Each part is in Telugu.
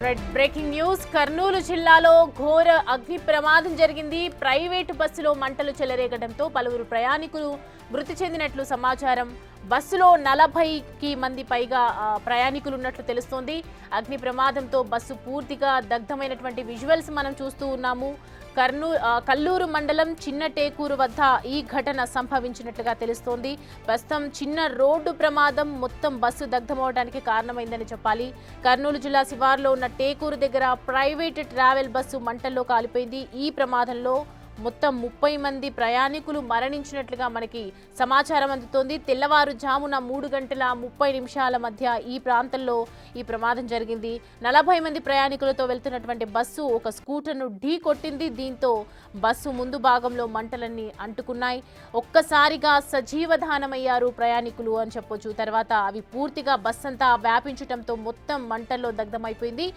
బ్రేకింగ్ న్యూస్ కర్నూలు జిల్లాలో ఘోర అగ్ని ప్రమాదం జరిగింది. ప్రైవేటు బస్సులో మంటలు చెలరేగడంతో పలువురు ప్రయాణికులు మృతి చెందినట్లు సమాచారం. బస్సులో 40కి మంది పైగా ప్రయాణికులు ఉన్నట్లు తెలుస్తోంది. అగ్ని ప్రమాదంతో బస్సు పూర్తిగా దగ్ధమైనటువంటి విజువల్స్ మనం చూస్తూ ఉన్నాము. కల్లూరు మండలం చిన్న టేకూరు వద్ద ఈ ఘటన సంభవించినట్లుగా తెలుస్తోంది. ప్రస్తుతం చిన్న రోడ్డు ప్రమాదం మొత్తం బస్సు దగ్ధమవడానికి కారణమైందని చెప్పాలి. కర్నూలు జిల్లా శివార్లో ఉన్న టేకూరు దగ్గర ప్రైవేట్ ట్రావెల్ బస్సు మంటల్లో కాలిపోయింది. ఈ ప్రమాదంలో మొత్తం 30 మంది ప్రయాణికులు మరణించినట్లుగా మనకి సమాచారం అందుతోంది. తెల్లవారుజామున 3:30 మధ్య ఈ ప్రాంతంలో ఈ ప్రమాదం జరిగింది. 40 మంది ప్రయాణికులతో వెళ్తున్నటువంటి బస్సు ఒక స్కూటర్ను ఢీ కొట్టింది. దీంతో బస్సు ముందు భాగంలో మంటలన్నీ అంటుకున్నాయి. ఒక్కసారిగా సజీవధానమయ్యారు ప్రయాణికులు అని చెప్పొచ్చు. తర్వాత అవి పూర్తిగా బస్సు అంతా వ్యాపించడంతో మొత్తం మంటల్లో దగ్ధమైపోయింది.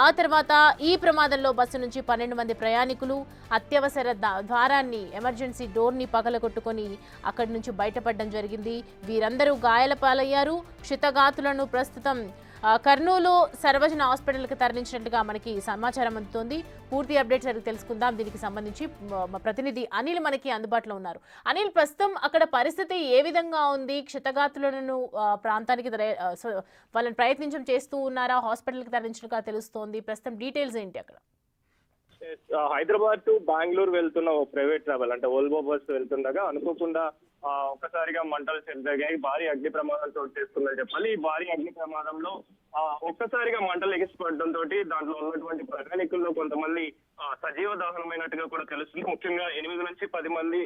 ఆ తర్వాత ఈ ప్రమాదంలో బస్సు నుంచి 12 మంది ప్రయాణికులు అత్యవసర ద్వారాన్ని ఎమర్జెన్సీ డోర్ని పగలగొట్టుకొని అక్కడి నుంచి బయటపడడం జరిగింది. వీరందరూ గాయాల పాలయ్యారు. క్షితగాతులను ప్రస్తుతం కర్నూలు సర్వజన హాస్పిటల్కి తరలించినట్లుగా మనకి సమాచారం అందుతోంది. పూర్తి అప్డేట్స్ అడిగి తెలుసుకుందాం. దీనికి సంబంధించి మా ప్రతినిధి అనిల్ మనకి అందుబాటులో ఉన్నారు. అనిల్, ప్రస్తుతం అక్కడ పరిస్థితి ఏ విధంగా ఉంది? క్షితగాతులను ప్రాంతానికి వాళ్ళని ప్రయత్నించడం చేస్తూ ఉన్నారా? హాస్పిటల్కి తరలించినట్టుగా తెలుస్తోంది. ప్రస్తుతం డీటెయిల్స్ ఏంటి అక్కడ? హైదరాబాద్ టు బెంగళూరు వెళ్తున్న ఓ ప్రైవేట్ ట్రావెల్ అంటే ఓల్వో బస్ వెళ్తుండగా అనుకోకుండా ఒక్కసారిగా మంటలు చెలరేగాయి. భారీ అగ్ని ప్రమాదం చోటు చేసుకుందని చెప్పాలి. ఈ భారీ అగ్ని ప్రమాదంలో ఒక్కసారిగా మంటలు ఎగిసిపడడంతో దాంట్లో ఉన్నటువంటి ప్రయాణికుల్లో కొంతమంది సజీవ దహనమైనట్టుగా కూడా తెలుస్తుంది. ముఖ్యంగా 8 నుంచి 10 మంది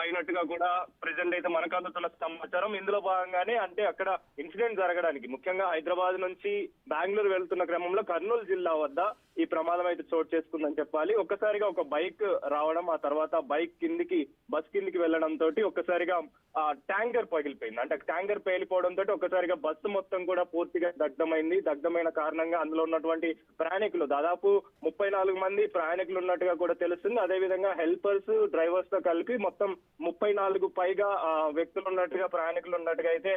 అయినట్టుగా కూడా ప్రెసెంట్ అయితే మనకు అందుతున్న సమాచారం. ఇందులో భాగంగానే అంటే అక్కడ ఇన్సిడెంట్ జరగడానికి ముఖ్యంగా హైదరాబాద్ నుంచి బెంగళూరు వెళ్తున్న క్రమంలో కర్నూలు జిల్లా వద్ద ఈ ప్రమాదం అయితే చోటు చేసుకుందని చెప్పాలి. ఒక్కసారిగా ఒక బైక్ రావడం, ఆ తర్వాత బైక్ బస్ కిందికి వెళ్లడంతో ఒక్కసారిగా ట్యాంకర్ పగిలిపోయింది. అంటే ట్యాంకర్ పేలిపోవడంతో ఒక్కసారిగా బస్సు మొత్తం కూడా పూర్తిగా దగ్ధమైంది. దగ్ధమైన కారణంగా అందులో ఉన్నటువంటి ప్రయాణికులు దాదాపు 34 మంది ప్రయాణికులు ఉన్నట్టుగా కూడా తెలుస్తుంది. అదేవిధంగా హెల్పర్స్, డ్రైవర్స్ తో కలిపి మొత్తం 34 పైగా వ్యక్తులు ఉన్నట్టుగా, ప్రయాణికులు ఉన్నట్టుగా అయితే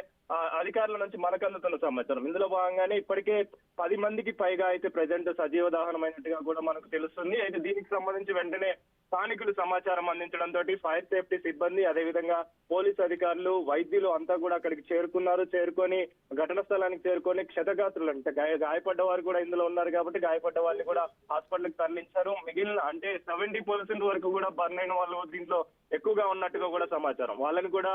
అధికారుల నుంచి మనకు అందుతున్న సమాచారం. ఇందులో భాగంగానే ఇప్పటికే 10 మందికి పైగా అయితే ప్రజెంట్ సజీవ దహనమైనట్టుగా కూడా మనకు తెలుస్తుంది. అయితే దీనికి సంబంధించి వెంటనే స్థానికులు సమాచారం అందించడంతో ఫైర్ సేఫ్టీ సిబ్బంది, అదేవిధంగా పోలీసు అధికారులు, వైద్యులు అంతా కూడా అక్కడికి చేరుకొని ఘటన స్థలానికి చేరుకొని క్షతగాత్రులు అంటే గాయపడ్డ వారు కూడా ఇందులో ఉన్నారు కాబట్టి గాయపడ్డ వాళ్ళని కూడా హాస్పిటల్కి తరలించారు. మిగిలిన అంటే 70% వరకు కూడా బర్న్ అయిన వాళ్ళు దీంట్లో ఎక్కువగా ఉన్నట్టుగా కూడా సమాచారం. వాళ్ళని కూడా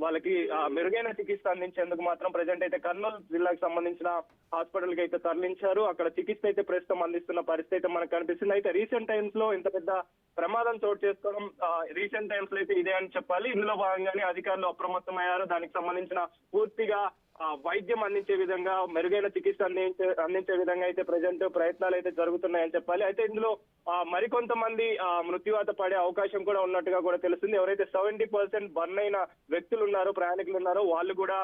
వాళ్ళకి మెరుగైన చికిత్స అందించేందుకు మాత్రం ప్రజెంట్ అయితే కర్నూలు జిల్లాకు సంబంధించిన హాస్పిటల్ కి అయితే తరలించారు. అక్కడ చికిత్స అయితే ప్రస్తుతం అందిస్తున్న పరిస్థితి మనకు కనిపిస్తుంది. అయితే రీసెంట్ టైమ్స్ లో ఇంత పెద్ద ప్రమాదం చోటు చేసుకోవడం రీసెంట్ టైమ్స్ లో అయితే ఇదే అని చెప్పాలి. ఇందులో భాగంగానే అధికారులు అప్రమత్తమయ్యారు. దానికి సంబంధించిన పూర్తిగా వైద్యం అందించే విధంగా, మెరుగైన చికిత్స అందించే విధంగా అయితే ప్రజెంట్ ప్రయత్నాలు అయితే జరుగుతున్నాయని చెప్పాలి. అయితే ఇందులో మరికొంతమంది మృత్యువాత పడే అవకాశం కూడా ఉన్నట్టుగా కూడా తెలుస్తుంది. ఎవరైతే 70% బర్న్ అయిన వ్యక్తులు ఉన్నారో, ప్రయాణికులు ఉన్నారో వాళ్ళు కూడా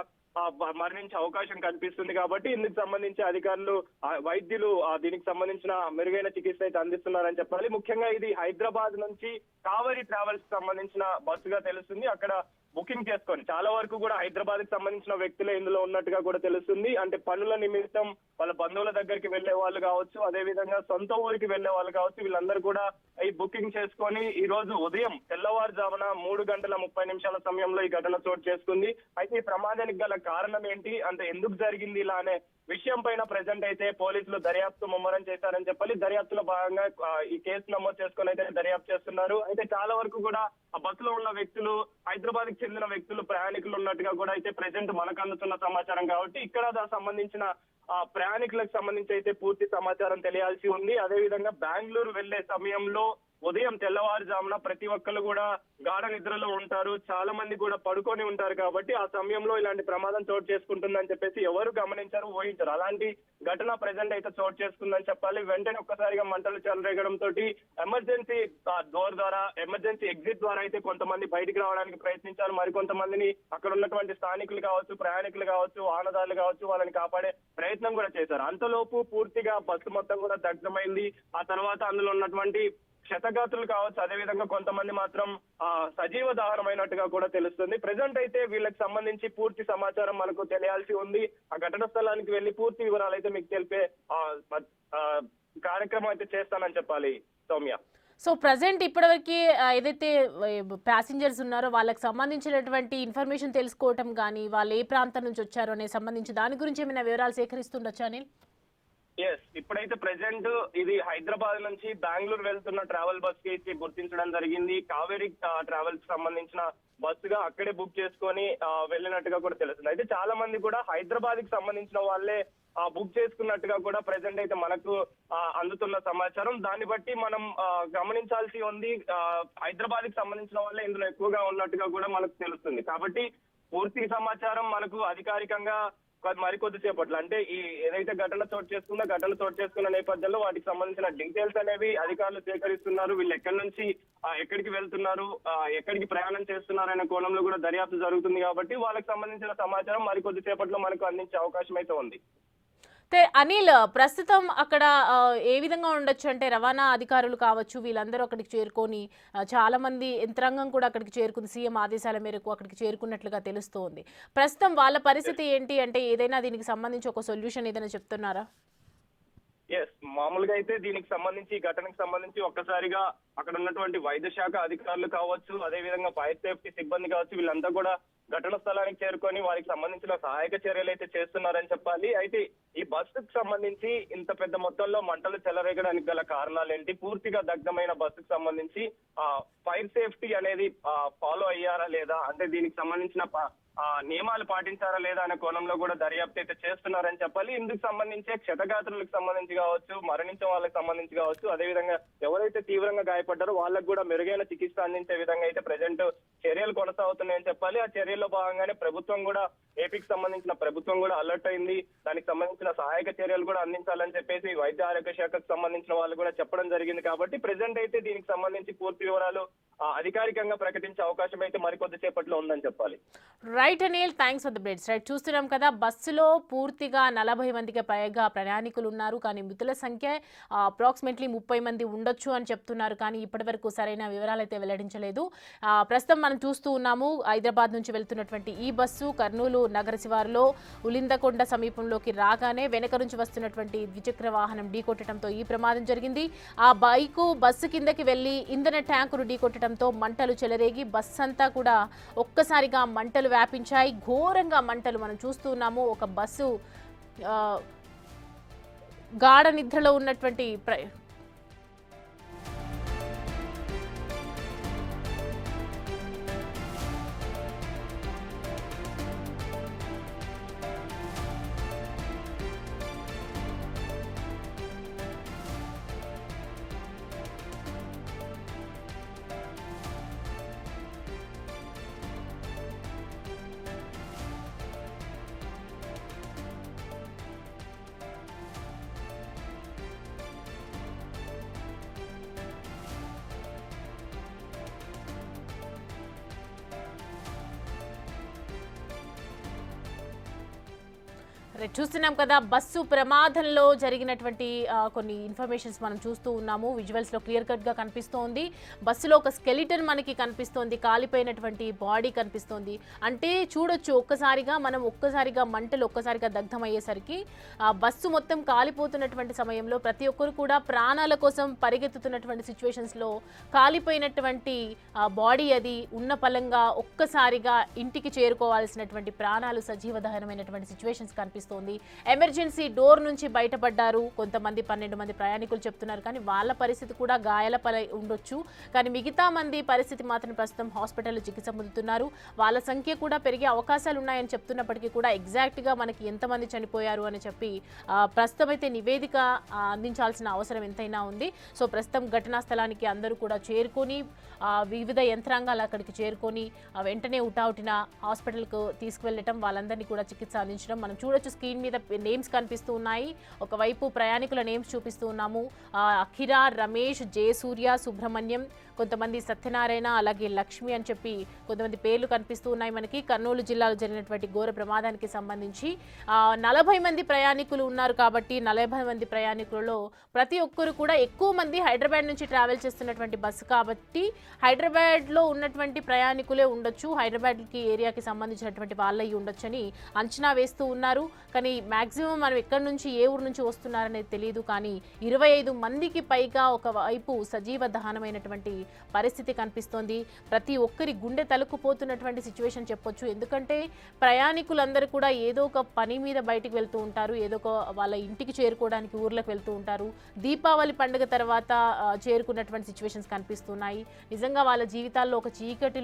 మరణించే అవకాశం కనిపిస్తుంది. కాబట్టి ఇందుకు సంబంధించి అధికారులు, వైద్యులు దీనికి సంబంధించిన మెరుగైన చికిత్స అయితే అందిస్తున్నారని చెప్పాలి. ముఖ్యంగా ఇది హైదరాబాద్ నుంచి కావేరీ ట్రావెల్స్ సంబంధించిన బస్సుగా తెలుస్తుంది. అక్కడ బుకింగ్ చేసుకొని చాలా వరకు కూడా హైదరాబాద్ కి సంబంధించిన వ్యక్తులే ఇందులో ఉన్నట్టుగా కూడా తెలుస్తుంది. అంటే పనుల నిమిత్తం వాళ్ళ బంధువుల దగ్గరికి వెళ్లే వాళ్ళు కావచ్చు, అదే విధంగా సొంత ఊరికి వెళ్లే వాళ్ళు కావచ్చు, వీళ్ళందరూ కూడా ఈ బుకింగ్ చేసుకొని ఈ రోజు ఉదయం తెల్లవారుజామున 3:30 సమయంలో ఈ ఘటన చోటు చేసుకుంది. అయితే ఈ ప్రమాదానికి గల కారణం ఏంటి, అంటే ఎందుకు జరిగింది ఇలా అనే విషయం పైన ప్రెసెంట్ అయితే పోలీసులు దర్యాప్తు ముమ్మరం చేశారని చెప్పాలి. దర్యాప్తులో భాగంగా ఈ కేసు నమోదు చేసుకుని అయితే దర్యాప్తు చేస్తున్నారు. అయితే చాలా వరకు కూడా ఆ బస్సులో ఉన్న వ్యక్తులు హైదరాబాద్ కి చెందిన వ్యక్తులు, ప్రయాణికులు ఉన్నట్టుగా కూడా అయితే ప్రెసెంట్ మనకు అందుతున్న సమాచారం. కాబట్టి ఇక్కడ సంబంధించిన ప్రయాణికులకు సంబంధించి అయితే పూర్తి సమాచారం తెలియాల్సి ఉంది. అదేవిధంగా బెంగళూరు వెళ్లే సమయంలో ఉదయం తెల్లవారుజామున ప్రతి ఒక్కరు కూడా గాఢ నిద్రలో ఉంటారు, చాలా మంది కూడా పడుకొని ఉంటారు. కాబట్టి ఆ సమయంలో ఇలాంటి ప్రమాదం చోటు చేసుకుంటుందని చెప్పేసి ఎవరు గమనించారు, ఊహించారు. అలాంటి ఘటన ప్రెసెంట్ అయితే చోటు చేసుకుందని చెప్పాలి. వెంటనే ఒక్కసారిగా మంటలు చెలరేగడంతో ఎమర్జెన్సీ డోర్ ద్వారా, ఎమర్జెన్సీ ఎగ్జిట్ ద్వారా అయితే కొంతమంది బయటికి రావడానికి ప్రయత్నించారు. మరికొంతమందిని అక్కడ ఉన్నటువంటి స్థానికులు కావచ్చు, ప్రయాణికులు కావచ్చు, వాహనదారులు కావచ్చు, వాళ్ళని కాపాడే ప్రయత్నం కూడా చేశారు. అంతలోపు పూర్తిగా బస్సు మొత్తం కూడా దగ్ధమైంది. ఆ తర్వాత అందులో ఉన్నటువంటి క్షతగాత్రులు కావచ్చు, అదే విధంగా కొంతమంది మాత్రం సజీవ దహనమైనట్టుగా కూడా తెలుస్తుంది. ప్రెసెంట్ అయితే వీళ్ళకి సంబంధించి పూర్తి సమాచారం మనకు తెలియాల్సి ఉంది. ఆ ఘటన స్థలానికి వెళ్లి పూర్తి వివరాలు అయితే మీకు తెలిపే కార్యక్రమం అయితే చేస్తానని చెప్పాలి సౌమ్య. సో ప్రజెంట్ ఇప్పటివరకు ఏదైతే ప్యాసింజర్స్ ఉన్నారో వాళ్ళకి సంబంధించినటువంటి ఇన్ఫర్మేషన్ తెలుసుకోవటం కానీ వాళ్ళు ఏ ప్రాంతం నుంచి వచ్చారో అనే సంబంధించి దాని గురించి ఏమైనా వివరాలు సేకరిస్తుండొచ్చా అనిల్? ఎస్, ఇప్పుడైతే ప్రెసెంట్ ఇది హైదరాబాద్ నుంచి బెంగళూరు వెళ్తున్న ట్రావెల్ బస్ కి గుర్తించడం జరిగింది. కావేరీ ట్రావెల్స్ సంబంధించిన బస్సుగా అక్కడే బుక్ చేసుకొని వెళ్ళినట్టుగా కూడా తెలుస్తుంది. అయితే చాలా మంది కూడా హైదరాబాద్ కి సంబంధించిన వాళ్ళే బుక్ చేసుకున్నట్టుగా కూడా ప్రెసెంట్ అయితే మనకు అందుతున్న సమాచారం. దాన్ని బట్టి మనం గమనించాల్సి ఉంది. హైదరాబాద్ కి సంబంధించిన వాళ్ళే ఇందులో ఎక్కువగా ఉన్నట్టుగా కూడా మనకు తెలుస్తుంది. కాబట్టి పూర్తి సమాచారం మనకు అధికారికంగా మరికొద్దిసేపట్లో, అంటే ఈ ఏదైతే ఘటన చోటు చేసుకున్న నేపథ్యంలో వాటికి సంబంధించిన డీటెయిల్స్ అనేవి అధికారులు సేకరిస్తున్నారు. వీళ్ళు ఎక్కడి నుంచి ఎక్కడికి వెళ్తున్నారు, ఎక్కడికి ప్రయాణం చేస్తున్నారు అనే కోణంలో కూడా దర్యాప్తు జరుగుతుంది. కాబట్టి వాళ్ళకి సంబంధించిన సమాచారం మరికొద్దిసేపట్లో మనకు అందించే అవకాశం అయితే ఉంది. అనిల్, ప్రస్తుతం అక్కడ ఏ విధంగా ఉండొచ్చు అంటే రవాణా అధికారులు కావచ్చు వీళ్ళందరూ అక్కడికి చేరుకొని చాలా మంది యంత్రాంగం కూడా అక్కడికి చేరుకుంది, సీఎం ఆదేశాల మేరకు అక్కడికి చేరుకున్నట్లుగా తెలుస్తోంది. ప్రస్తుతం వాళ్ళ పరిస్థితి ఏంటి అంటే ఏదైనా దీనికి సంబంధించి ఒక సొల్యూషన్ ఏదైనా చెప్తున్నారా? ఎస్, మామూలుగా అయితే దీనికి సంబంధించి ఘటనకు సంబంధించి ఒక్కసారిగా అక్కడ ఉన్నటువంటి వైద్య శాఖ అధికారులు కావచ్చు, అదే విధంగా ఫైర్ సేఫ్టీ సిబ్బంది కావచ్చు, వీళ్ళంతా కూడా ఘటన స్థలానికి చేరుకొని వారికి సంబంధించిన సహాయక చర్యలు అయితే చేస్తున్నారని చెప్పాలి. అయితే ఈ బస్సుకు సంబంధించి ఇంత పెద్ద మొత్తంలో మంటలు చెలరేగడానికి గల కారణాలు ఏంటి, పూర్తిగా దగ్ధమైన బస్సుకు సంబంధించి ఫైర్ సేఫ్టీ అనేది ఫాలో అయ్యారా లేదా, అంటే దీనికి సంబంధించిన నియమాలు పాటించారా లేదా అనే కోణంలో కూడా దర్యాప్తు అయితే చేస్తున్నారని చెప్పాలి. ఇందుకు సంబంధించే క్షతగాత్రులకు సంబంధించి కావచ్చు, మరణించిన వాళ్ళకి సంబంధించి కావచ్చు, అదేవిధంగా ఎవరైతే తీవ్రంగా గాయపడ్డారో వాళ్ళకు కూడా మెరుగైన చికిత్స అందించే విధంగా అయితే ప్రజెంట్ చర్యలు కొనసాగుతున్నాయని చెప్పాలి. ఆ చర్యల్లో భాగంగానే ఏపీకి సంబంధించిన ప్రభుత్వం కూడా అలర్ట్ అయింది. దానికి సంబంధించిన సహాయక చర్యలు కూడా అందించాలని చెప్పేసి వైద్య ఆరోగ్య శాఖకు సంబంధించిన వాళ్ళు కూడా చెప్పడం జరిగింది. కాబట్టి ప్రెసెంట్ అయితే దీనికి సంబంధించి పూర్తి వివరాలు అధికారికంగా ప్రకటించే అవకాశం అయితే మరికొద్దిసేపట్లో ఉందని చెప్పాలి. Right Anil, thanks for the braids. Right, చూస్తున్నాం కదా బస్సులో పూర్తిగా 40 మందికి పైగా ప్రయాణికులు ఉన్నారు. కానీ మృతుల సంఖ్య అప్రాక్సిమేట్లీ 30 మంది ఉండొచ్చు అని చెప్తున్నారు. కానీ ఇప్పటి వరకు సరైన వివరాలు అయితే వెల్లడించలేదు. ప్రస్తుతం మనం చూస్తూ ఉన్నాము హైదరాబాద్ నుంచి వెళ్తున్నటువంటి ఈ బస్సు కర్నూలు నగర శివారులో ఉలిందకొండ సమీపంలోకి రాగానే వెనక నుంచి వస్తున్నటువంటి ద్విచక్ర వాహనం ఢీకొట్టడంతో ఈ ప్రమాదం జరిగింది. ఆ బస్సు కిందకి వెళ్లి ఇంధన ట్యాంకును ఢీకొట్టడంతో మంటలు చెలరేగి బస్సు అంతా కూడా ఒక్కసారిగా మంటలు వ్యాపించాయి. ఘోరంగా మంటలు మనం చూస్తూ ఉన్నాము. ఒక బస్సు గాఢ నిద్రలో ఉన్నటువంటి చూస్తున్నాం కదా బస్సు ప్రమాదంలో జరిగినటువంటి కొన్ని ఇన్ఫర్మేషన్స్ మనం చూస్తూ ఉన్నాము. విజువల్స్లో క్లియర్ కట్గా కనిపిస్తోంది. బస్సులో ఒక స్కెలిటన్ మనకి కనిపిస్తోంది, కాలిపోయినటువంటి బాడీ కనిపిస్తోంది. అంటే చూడొచ్చు ఒక్కసారిగా మంటలు ఒక్కసారిగా దగ్ధమయ్యేసరికి బస్సు మొత్తం కాలిపోతున్నటువంటి సమయంలో ప్రతి ఒక్కరు కూడా ప్రాణాల కోసం పరిగెత్తుతున్నటువంటి సిచ్యువేషన్స్లో కాలిపోయినటువంటి బాడీ అది ఉన్న పలంగా ఒక్కసారిగా ఇంటికి చేరుకోవాల్సినటువంటి ప్రాణాలు సజీవ దహనమైనటువంటి సిచ్యువేషన్స్ కనిపిస్తుంది. ఎమర్జెన్సీ డోర్ నుంచి బయటపడ్డారు కొంతమంది, 12 మంది ప్రయాణికులు చెప్తున్నారు. కానీ వాళ్ళ పరిస్థితి కూడా గాయాల ఉండొచ్చు. కానీ మిగతా మంది పరిస్థితి మాత్రం ప్రస్తుతం హాస్పిటల్లో చికిత్స పొందుతున్నారు. వాళ్ళ సంఖ్య కూడా పెరిగే అవకాశాలు ఉన్నాయని చెప్తున్నప్పటికీ కూడా ఎగ్జాక్ట్గా మనకి ఎంతమంది చనిపోయారు అని చెప్పి ప్రస్తుతం అయితే నివేదిక అందించాల్సిన అవసరం ఎంతైనా ఉంది. సో ప్రస్తుతం ఘటనా స్థలానికి అందరూ కూడా చేరుకొని వివిధ యంత్రాంగాలు అక్కడికి చేరుకొని వెంటనే ఉటావుటిన హాస్పిటల్కు తీసుకువెళ్ళటం, వాళ్ళందరినీ కూడా చికిత్స అందించడం మనం చూడొచ్చు. స్క్రీన్ మీద నేమ్స్ కనిపిస్తూ ఉన్నాయి. ఒకవైపు ప్రయాణికుల నేమ్స్ చూపిస్తూ ఉన్నాము. అఖిర, రమేష్, జయసూర్య, సుబ్రహ్మణ్యం, కొంతమంది సత్యనారాయణ, అలాగే లక్ష్మి అని చెప్పి కొంతమంది పేర్లు కనిపిస్తూ ఉన్నాయి మనకి. కర్నూలు జిల్లాలో జరిగినటువంటి ఘోర ప్రమాదానికి సంబంధించి 40 మంది ప్రయాణికులు ఉన్నారు కాబట్టి 40 మంది ప్రయాణికులలో ప్రతి ఒక్కరు కూడా ఎక్కువ మంది హైదరాబాద్ నుంచి ట్రావెల్ చేస్తున్నటువంటి బస్సు కాబట్టి హైదరాబాద్లో ఉన్నటువంటి ప్రయాణికులే ఉండొచ్చు, హైదరాబాద్కి ఏరియాకి సంబంధించినటువంటి వాళ్ళయి ఉండొచ్చు అని అంచనా వేస్తూ ఉన్నారు. కానీ మ్యాక్సిమం మనం ఎక్కడి నుంచి ఏ ఊరు నుంచి వస్తున్నారనేది తెలియదు. కానీ 25 మందికి పైగా ఒకవైపు సజీవ దహనమైనటువంటి పరిస్థితి కనిపిస్తోంది. ప్రతి ఒక్కరి గుండె తలుక్కుపోతున్నటువంటి సిచ్యువేషన్ చెప్పొచ్చు. ఎందుకంటే ప్రయాణికులందరూ కూడా ఏదో ఒక పని మీద బయటికి వెళ్తూ ఉంటారు, ఏదో ఒక వాళ్ళ ఇంటికి చేరుకోవడానికి ఊర్లకు వెళ్తూ ఉంటారు. దీపావళి పండుగ తర్వాత చేరుకున్నటువంటి సిచ్యువేషన్స్ కనిపిస్తున్నాయి. నిజంగా వాళ్ళ జీవితాల్లో ఒక చీకటి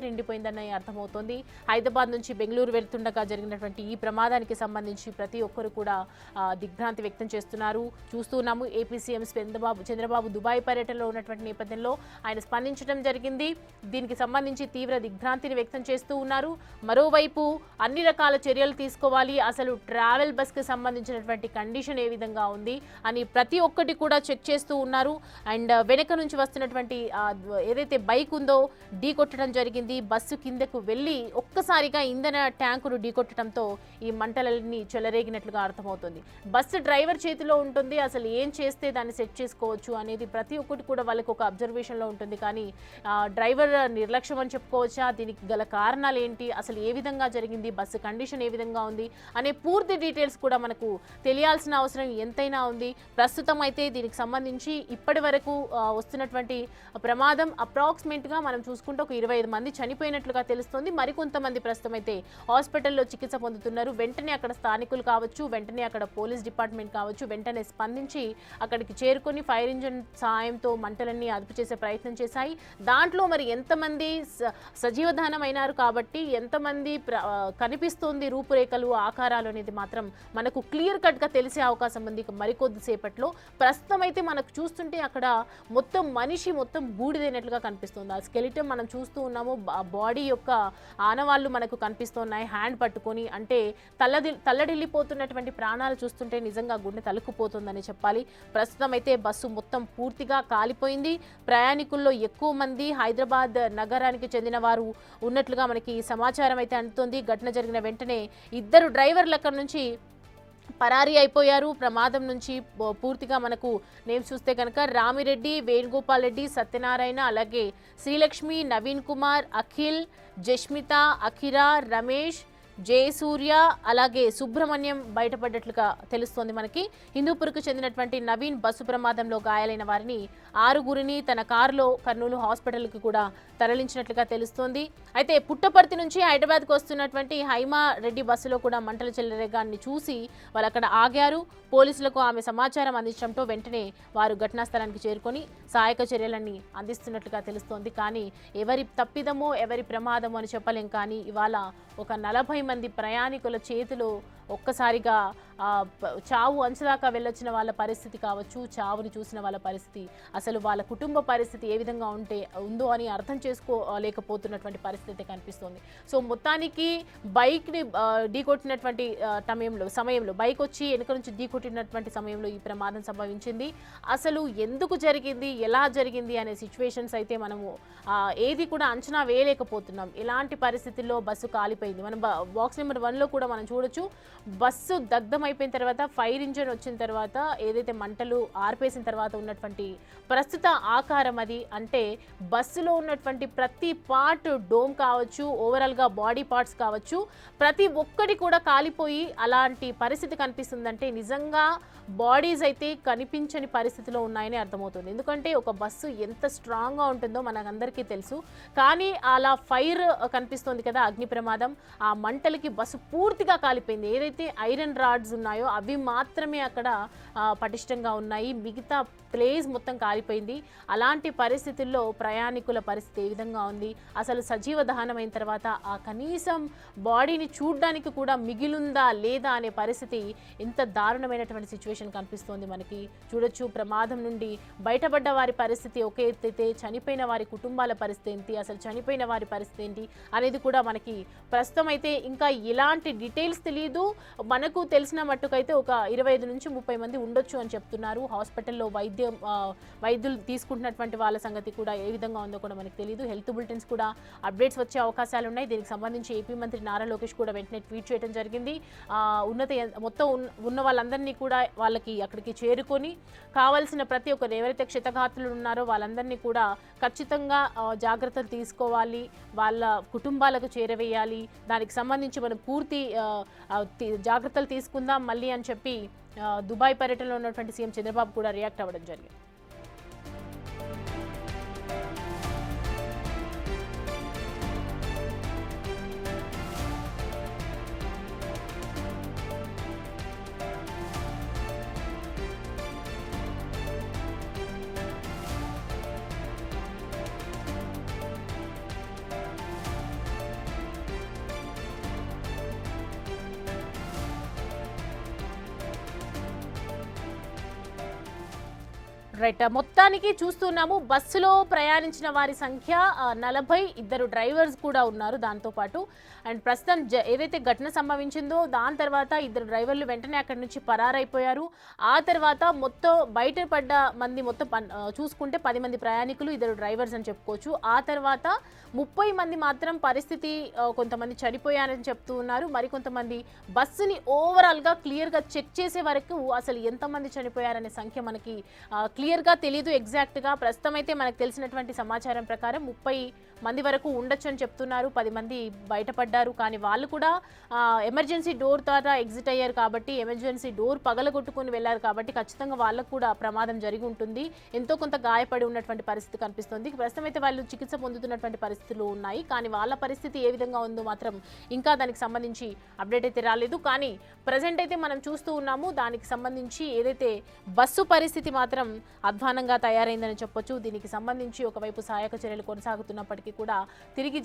నిండిపోయిందని అర్థమవుతోంది. హైదరాబాద్ నుంచి బెంగళూరు వెళ్తుండగా జరిగినటువంటి ఈ ప్రమాదానికి సంబంధించి ప్రతి ఒక్కరు కూడా దిగ్భ్రాంతి వ్యక్తం చేస్తున్నారు. చూస్తున్నాము ఏపీ సీఎం చంద్రబాబు దుబాయ్ పర్యటనలో ఉన్నటువంటి నేపథ్యంలో ఆయన స్పందించడం జరిగింది. దీనికి సంబంధించి తీవ్ర దిగ్భ్రాంతిని వ్యక్తం చేస్తూ ఉన్నారు. మరోవైపు అన్ని రకాల చర్యలు తీసుకోవాలి, అసలు ట్రావెల్ బస్కి సంబంధించినటువంటి కండిషన్ ఏ విధంగా ఉంది అని ప్రతి ఒక్కటి కూడా చెక్ చేస్తూ ఉన్నారు. అండ్ వెనక నుంచి వస్తున్నటువంటి ఏదైతే బైక్ ఉందో ఢీ కొట్టడం జరిగింది. బస్సు కిందకు వెళ్ళి ఒక్కసారిగా ఇంధన ట్యాంకును ఢీ కొట్టడంతో ఈ మంటలన్నీ చెలరేగినట్లుగా అర్థమవుతుంది. బస్సు డ్రైవర్ చేతిలో ఉంటుంది, అసలు ఏం చేస్తే దాన్ని సెట్ చేసుకోవచ్చు అనేది ప్రతి ఒక్కటి కూడా వాళ్ళకి ఒక అబ్జర్వేషన్లో ఉంటుంది. కానీ డ్రైవర్ నిర్లక్ష్యం అని చెప్పుకోవచ్చా, దీనికి గల కారణాలు ఏంటి, అసలు ఏ విధంగా జరిగింది, బస్సు కండిషన్ ఏ విధంగా ఉంది అనే పూర్తి డీటెయిల్స్ కూడా మనకు తెలియాల్సిన అవసరం ఎంతైనా ఉంది. ప్రస్తుతం అయితే దీనికి సంబంధించి ఇప్పటి వరకు వస్తున్నటువంటి ప్రమాదం అప్రాక్సిమేట్గా మనం చూసుకుంటే ఒక 25 మంది చనిపోయినట్లుగా తెలుస్తుంది. మరికొంతమంది ప్రస్తుతం అయితే హాస్పిటల్లో చికిత్స పొందుతున్నారు. వెంటనే అక్కడ స్థానికులు కావచ్చు, వెంటనే అక్కడ పోలీస్ డిపార్ట్మెంట్ కావచ్చు, వెంటనే స్పందించి అక్కడికి చేరుకొని ఫైర్ ఇంజిన్ సాయంతో మంటలన్నీ అదుపు చేసే ప్రయత్నం చేశాయి. దాంట్లో మరి ఎంతమంది సజీవ దహనం అయినారు కాబట్టి ఎంతమంది కనిపిస్తుంది రూపురేఖలు, ఆకారాలు అనేది మాత్రం మనకు క్లియర్ కట్గా తెలిసే అవకాశం ఉంది మరికొద్దిసేపట్లో. ప్రస్తుతం అయితే మనకు చూస్తుంటే అక్కడ మొత్తం మనిషి మొత్తం బూడిదైనట్లుగా కనిపిస్తుంది. ఆ స్కెలిటన్ మనం చూస్తూ ఉన్నాము, బాడీ యొక్క ఆనవాళ్ళు మనకు కనిపిస్తున్నాయి. హ్యాండ్ పట్టుకొని అంటే తల్లడిల్లిపోతున్నటువంటి ప్రాణాలు చూస్తుంటే నిజంగా గుండె తలుక్కుపోతుందని చెప్పాలి. ప్రస్తుతం అయితే బస్సు మొత్తం పూర్తిగా కాలిపోయింది. ప్రయాణికుల్లో ఎక్కువ మంది హైదరాబాద్ నగరానికి చెందిన వారు ఉన్నట్లుగా మనకి సమాచారం అయితే అందుతుంది. ఘటన జరిగిన వెంటనే 2 డ్రైవర్లు అక్కడి నుంచి పరారీ అయిపోయారు. ప్రమాదం నుంచి పూర్తిగా మనకు నేమ్స్ చూస్తే కనుక రామిరెడ్డి, వేణుగోపాల్ రెడ్డి, సత్యనారాయణ, అలాగే శ్రీలక్ష్మి, నవీన్ కుమార్, అఖిల్, జస్మిత, అఖిర, రమేష్, జయసూర్య, అలాగే సుబ్రహ్మణ్యం బయటపడ్డట్లుగా తెలుస్తోంది మనకి. హిందూపూర్కు చెందినటువంటి నవీన్ బస్సు ప్రమాదంలో గాయాలైన వారిని 6గురిని తన కారులో కర్నూలు హాస్పిటల్కి కూడా తరలించినట్లుగా తెలుస్తోంది. అయితే పుట్టపర్తి నుంచి హైదరాబాద్కు వస్తున్నటువంటి హైమా రెడ్డి బస్సులో కూడా మంటలు చెలరేగాన్ని చూసి వాళ్ళు అక్కడ ఆగారు. పోలీసులకు ఆమె సమాచారం అందించడంతో వెంటనే వారు ఘటనా స్థలానికి చేరుకొని సహాయక చర్యలన్నీ అందిస్తున్నట్లుగా తెలుస్తోంది. కానీ ఎవరి తప్పిదమో ఎవరి ప్రమాదమో అని చెప్పలేం. కానీ ఇవాళ ఒక 40 మంది ప్రయాణికుల చేతిలో ఒక్కసారిగా చావు అంచుదాకా వెళ్ళొచ్చిన వాళ్ళ పరిస్థితి కావచ్చు, చావుని చూసిన వాళ్ళ పరిస్థితి, అసలు వాళ్ళ కుటుంబ పరిస్థితి ఏ విధంగా ఉందో అని అర్థం చేసుకోలేకపోతున్నటువంటి పరిస్థితి కనిపిస్తుంది. సో మొత్తానికి బైక్ని ఢీకొట్టినటువంటి సమయంలో బైక్ వచ్చి వెనుక నుంచి ఢీకొట్టినటువంటి సమయంలో ఈ ప్రమాదం సంభవించింది. అసలు ఎందుకు జరిగింది, ఎలా జరిగింది అనే సిచ్యువేషన్స్ అయితే మనము ఏది కూడా అంచనా వేయలేకపోతున్నాం. ఎలాంటి పరిస్థితుల్లో బస్సు కాలిపోయింది. మనం బాక్స్ నెంబర్ 1లో కూడా మనం చూడొచ్చు. బస్సు దగ్ధం అయిపోయిన తర్వాత ఫైర్ ఇంజిన్ వచ్చిన తర్వాత ఏదైతే మంటలు ఆర్పేసిన తర్వాత ఉన్నటువంటి ప్రస్తుత ఆకారం అది. అంటే బస్సులో ఉన్నటువంటి ప్రతి పార్ట్, డోమ్ కావచ్చు, ఓవరాల్గా బాడీ పార్ట్స్ కావచ్చు, ప్రతి ఒక్కటి కూడా కాలిపోయి అలాంటి పరిస్థితి కనిపిస్తుందంటే నిజంగా బాడీస్ అయితే కనిపించని పరిస్థితిలో ఉన్నాయని అర్థమవుతుంది. ఎందుకంటే ఒక బస్సు ఎంత స్ట్రాంగ్గా ఉంటుందో మనకందరికీ తెలుసు. కానీ అలా ఫైర్ కనిపిస్తుంది కదా, అగ్ని ప్రమాదం, ఆ మంటలకి బస్సు పూర్తిగా కాలిపోయింది. ఏదైతే ఐరన్ రాడ్స్ ఉన్నాయో అవి మాత్రమే అక్కడ పటిష్టంగా ఉన్నాయి, మిగతా ప్లేస్ మొత్తం కాలిపోయింది. అలాంటి పరిస్థితుల్లో ప్రయాణికుల పరిస్థితి ఏ విధంగా ఉంది, అసలు సజీవ దహనం అయిన తర్వాత ఆ కనీసం బాడీని చూడడానికి కూడా మిగిలుందా లేదా అనే పరిస్థితి ఎంత దారుణమైనటువంటి సిచ్యువేషన్ కనిపిస్తోంది మనకి. చూడొచ్చు, ప్రమాదం నుండి బయటపడ్డ వారి పరిస్థితి ఒక ఎత్తైతే చనిపోయిన వారి కుటుంబాల పరిస్థితి ఏంటి, అసలు చనిపోయిన వారి పరిస్థితి ఏంటి అనేది కూడా మనకి ప్రస్తుతం అయితే ఇంకా ఇలాంటి డీటెయిల్స్ తెలియదు. మనకు తెలిసిన మట్టుకైతే ఒక 25 నుంచి 30 మంది ఉండొచ్చు అని చెప్తున్నారు. హాస్పిటల్లో వైద్యులు తీసుకుంటున్నటువంటి వాళ్ళ సంగతి కూడా ఏ విధంగా ఉందో కూడా మనకు తెలియదు. హెల్త్ బులెటిన్స్ కూడా అప్డేట్స్ వచ్చే అవకాశాలు ఉన్నాయి. దీనికి సంబంధించి ఏపీ మంత్రి నారా లోకేష్ కూడా వెంటనే ట్వీట్ చేయడం జరిగింది. మొత్తం ఉన్న వాళ్ళందరినీ కూడా వాళ్ళకి అక్కడికి చేరుకొని కావాల్సిన ప్రతి ఒక్కరు ఎవరైతే క్షతగాత్రులు ఉన్నారో వాళ్ళందరినీ కూడా ఖచ్చితంగా జాగ్రత్తలు తీసుకోవాలి, వాళ్ళ కుటుంబాలకు చేరవేయాలి, దానికి సంబంధించి మనం పూర్తి జాగ్రత్తలు తీసుకుందాం మళ్ళీ అని చెప్పి దుబాయ్ పర్యటనలో ఉన్నటువంటి సీఎం చంద్రబాబు కూడా రియాక్ట్ అవ్వడం జరిగింది. రైట్, మొత్తానికి చూస్తున్నాము బస్సులో ప్రయాణించిన వారి సంఖ్య 40, 2 డ్రైవర్స్ కూడా ఉన్నారు దాంతోపాటు. అండ్ ప్రస్తుతం ఏదైతే ఘటన సంభవించిందో దాని తర్వాత 2 డ్రైవర్లు వెంటనే అక్కడి నుంచి పరారైపోయారు. ఆ తర్వాత మొత్తం బయటపడ్డ మంది మొత్తం చూసుకుంటే 10 మంది ప్రయాణికులు, 2 డ్రైవర్స్ అని చెప్పుకోవచ్చు. ఆ తర్వాత 30 మంది మాత్రం పరిస్థితి కొంతమంది చనిపోయారని చెప్తూ ఉన్నారు. మరికొంతమంది బస్సుని ఓవరాల్గా క్లియర్గా చెక్ చేసే వరకు అసలు ఎంతమంది చనిపోయారనే సంఖ్య మనకి క్లియర్గా తెలియదు ఎగ్జాక్ట్గా. ప్రస్తుతం అయితే మనకు తెలిసినటువంటి సమాచారం ప్రకారం 30 మంది వరకు ఉండొచ్చు అని చెప్తున్నారు. 10 మంది బయటపడ్డారు, కానీ వాళ్ళు కూడా ఎమర్జెన్సీ డోర్ ద్వారా ఎగ్జిట్ అయ్యారు కాబట్టి, ఎమర్జెన్సీ డోర్ పగలగొట్టుకుని వెళ్ళారు కాబట్టి ఖచ్చితంగా వాళ్ళకు కూడా ప్రమాదం జరిగి ఉంటుంది. ఎంతో కొంత గాయపడి ఉన్నటువంటి పరిస్థితి కనిపిస్తుంది. ప్రస్తుతం అయితే వాళ్ళు చికిత్స పొందుతున్నటువంటి పరిస్థితులు ఉన్నాయి, కానీ వాళ్ళ పరిస్థితి ఏ విధంగా ఉందో మాత్రం ఇంకా దానికి సంబంధించి అప్డేట్ అయితే రాలేదు. కానీ ప్రజెంట్ అయితే మనం చూస్తూ ఉన్నాము దానికి సంబంధించి ఏదైతే బస్సు పరిస్థితి మాత్రం అధ్వానంగా తయారైందని చెప్పొచ్చు. దీనికి సంబంధించి ఒకవైపు సహాయక చర్యలు కొనసాగుతున్నప్పటికీ కూడా తిరిగి